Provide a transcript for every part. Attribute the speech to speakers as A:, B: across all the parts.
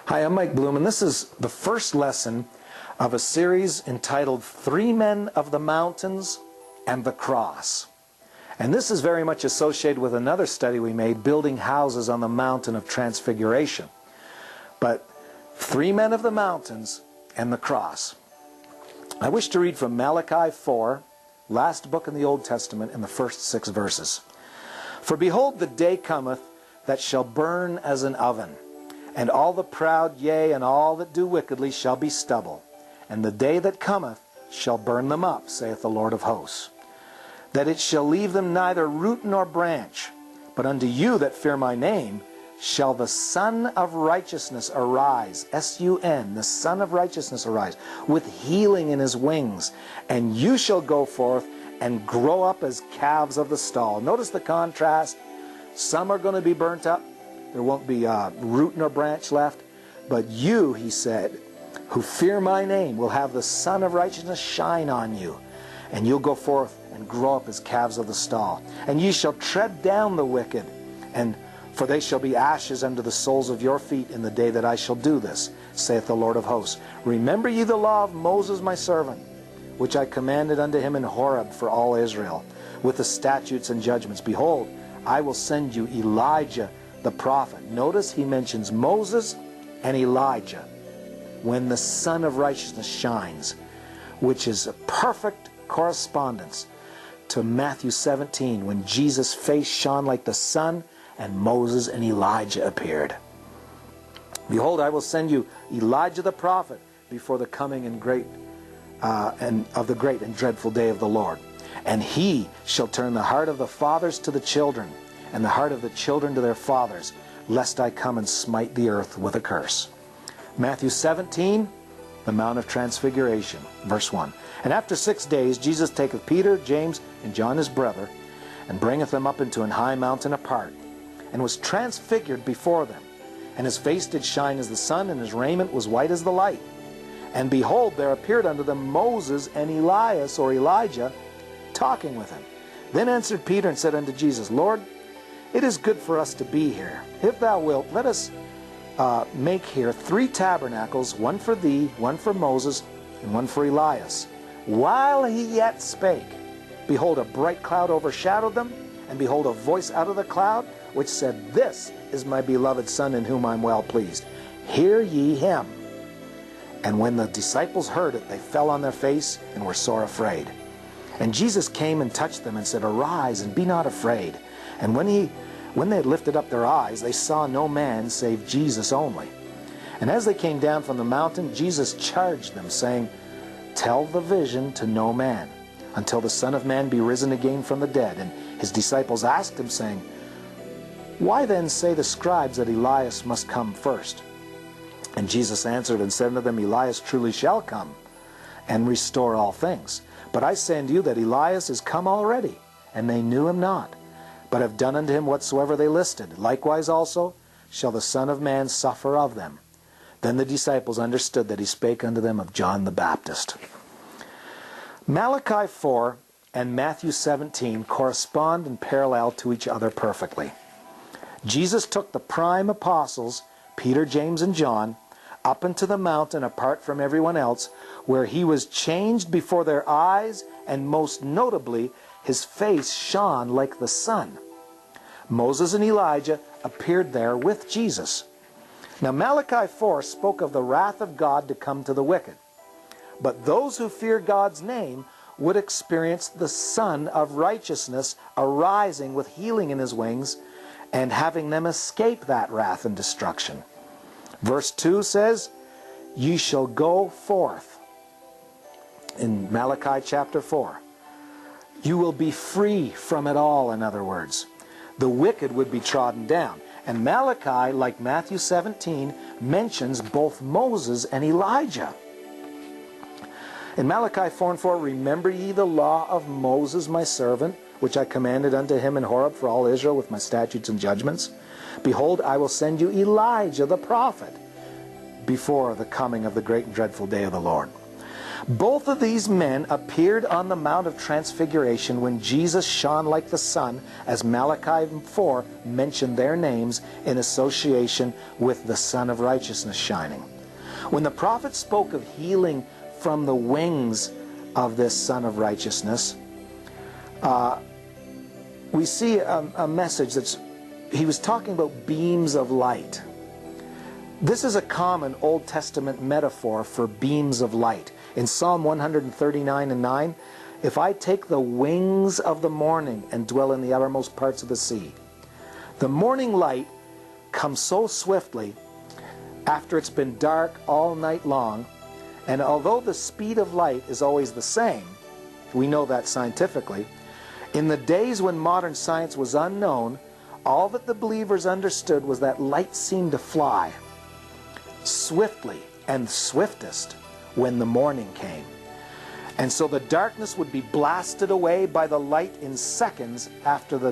A: Hi, I'm Mike Blume, and this is the first lesson of a series entitled Three Men of the Mountains and the Cross. And this is very much associated with another study we made, building houses on the mountain of Transfiguration. But Three Men of the Mountains and the Cross. I wish to read from Malachi 4, last book in the Old Testament, in the first 6 verses. For behold, the day cometh that shall burn as an oven, and all the proud, yea, and all that do wickedly shall be stubble. And the day that cometh shall burn them up, saith the Lord of hosts. That it shall leave them neither root nor branch. But unto you that fear my name shall the Son of Righteousness arise, S-U-N, the Son of Righteousness arise, with healing in his wings. And you shall go forth and grow up as calves of the stall. Notice the contrast. Some are going to be burnt up. There won't be root nor branch left. But you, he said, who fear my name, will have the Son of Righteousness shine on you. And you'll go forth and grow up as calves of the stall. And ye shall tread down the wicked, and for they shall be ashes under the soles of your feet in the day that I shall do this, saith the Lord of hosts. Remember ye the law of Moses my servant, which I commanded unto him in Horeb for all Israel, with the statutes and judgments. Behold, I will send you Elijah the prophet. Notice he mentions Moses and Elijah when the Son of Righteousness shines, which is a perfect correspondence to Matthew 17, when Jesus' face shone like the sun and Moses and Elijah appeared. Behold, I will send you Elijah the prophet before the coming and great of the great and dreadful day of the Lord. And he shall turn the heart of the fathers to the children, and the heart of the children to their fathers, lest I come and smite the earth with a curse. Matthew 17, the Mount of Transfiguration, verse 1. And after 6 days Jesus taketh Peter, James, and John his brother, and bringeth them up into an high mountain apart, and was transfigured before them. And his face did shine as the sun, and his raiment was white as the light. And behold, there appeared unto them Moses and Elias, or Elijah, talking with him. Then answered Peter and said unto Jesus, Lord, it is good for us to be here. If thou wilt, let us make here 3 tabernacles, one for thee, one for Moses, and one for Elias. While he yet spake, behold, a bright cloud overshadowed them, and behold, a voice out of the cloud, which said, This is my beloved Son, in whom I am well pleased. Hear ye him. And when the disciples heard it, they fell on their face and were sore afraid. And Jesus came and touched them and said, Arise, and be not afraid. And when they had lifted up their eyes, they saw no man save Jesus only. And as they came down from the mountain, Jesus charged them, saying, Tell the vision to no man, until the Son of Man be risen again from the dead. And his disciples asked him, saying, Why then say the scribes that Elias must come first? And Jesus answered and said unto them, Elias truly shall come, and restore all things. But I say unto you that Elias is come already, and they knew him not, but have done unto him whatsoever they listed. Likewise also shall the Son of Man suffer of them. Then the disciples understood that he spake unto them of John the Baptist. Malachi 4 and Matthew 17 correspond and parallel to each other perfectly. Jesus took the prime apostles, Peter, James, and John, up into the mountain apart from everyone else, where he was changed before their eyes, and most notably, his face shone like the sun. Moses and Elijah appeared there with Jesus. Now Malachi 4 spoke of the wrath of God to come to the wicked. But those who fear God's name would experience the Son of Righteousness arising with healing in his wings, and having them escape that wrath and destruction. Verse 2 says, Ye shall go forth. In Malachi chapter 4. You will be free from it all, in other words. The wicked would be trodden down. And Malachi, like Matthew 17, mentions both Moses and Elijah. In Malachi 4 and 4, Remember ye the law of Moses my servant, which I commanded unto him in Horeb for all Israel with my statutes and judgments. Behold, I will send you Elijah the prophet before the coming of the great and dreadful day of the Lord. Both of these men appeared on the Mount of Transfiguration when Jesus shone like the sun, as Malachi 4 mentioned their names in association with the Son of Righteousness shining. When the prophet spoke of healing from the wings of this Son of Righteousness, we see a message that's, he was talking about beams of light. This is a common Old Testament metaphor for beams of light. In Psalm 139:9, if I take the wings of the morning and dwell in the uttermost parts of the sea. The morning light comes so swiftly after it's been dark all night long, and although the speed of light is always the same, we know that scientifically, in the days when modern science was unknown, all that the believers understood was that light seemed to fly swiftly and swiftest when the morning came. And so the darkness would be blasted away by the light in seconds after the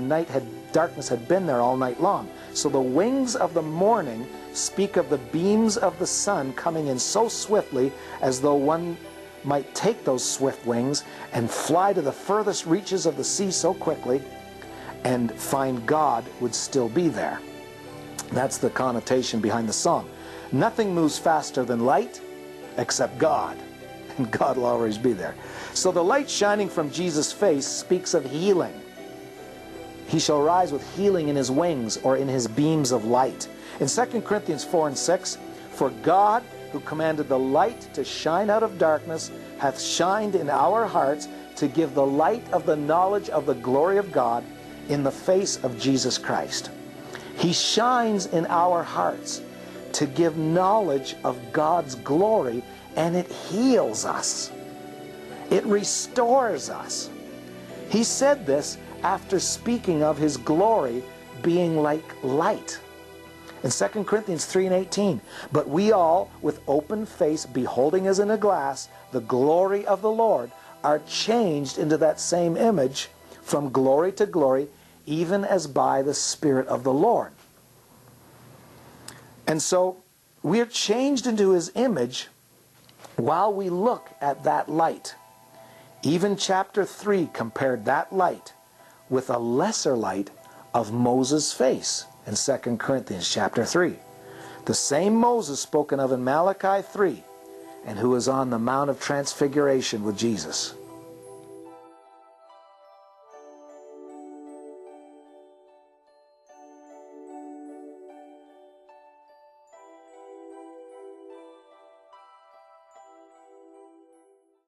A: darkness had been there all night long. So the wings of the morning speak of the beams of the sun coming in so swiftly as though one might take those swift wings and fly to the furthest reaches of the sea so quickly and find God would still be there. That's the connotation behind the song. Nothing moves faster than light except God, and God will always be there. So the light shining from Jesus' face speaks of healing. He shall rise with healing in his wings, or in his beams of light. In 2 Corinthians 4:6, for God, who commanded the light to shine out of darkness, hath shined in our hearts to give the light of the knowledge of the glory of God in the face of Jesus Christ. He shines in our hearts to give knowledge of God's glory, and it heals us. It restores us. He said this after speaking of his glory being like light. In 2 Corinthians 3:18, but we all, with open face, beholding as in a glass the glory of the Lord, are changed into that same image from glory to glory, even as by the Spirit of the Lord. And so we are changed into his image while we look at that light. Even chapter 3 compared that light with a lesser light of Moses' face in 2 Corinthians chapter 3. The same Moses spoken of in Malachi 3, and who is on the Mount of Transfiguration with Jesus.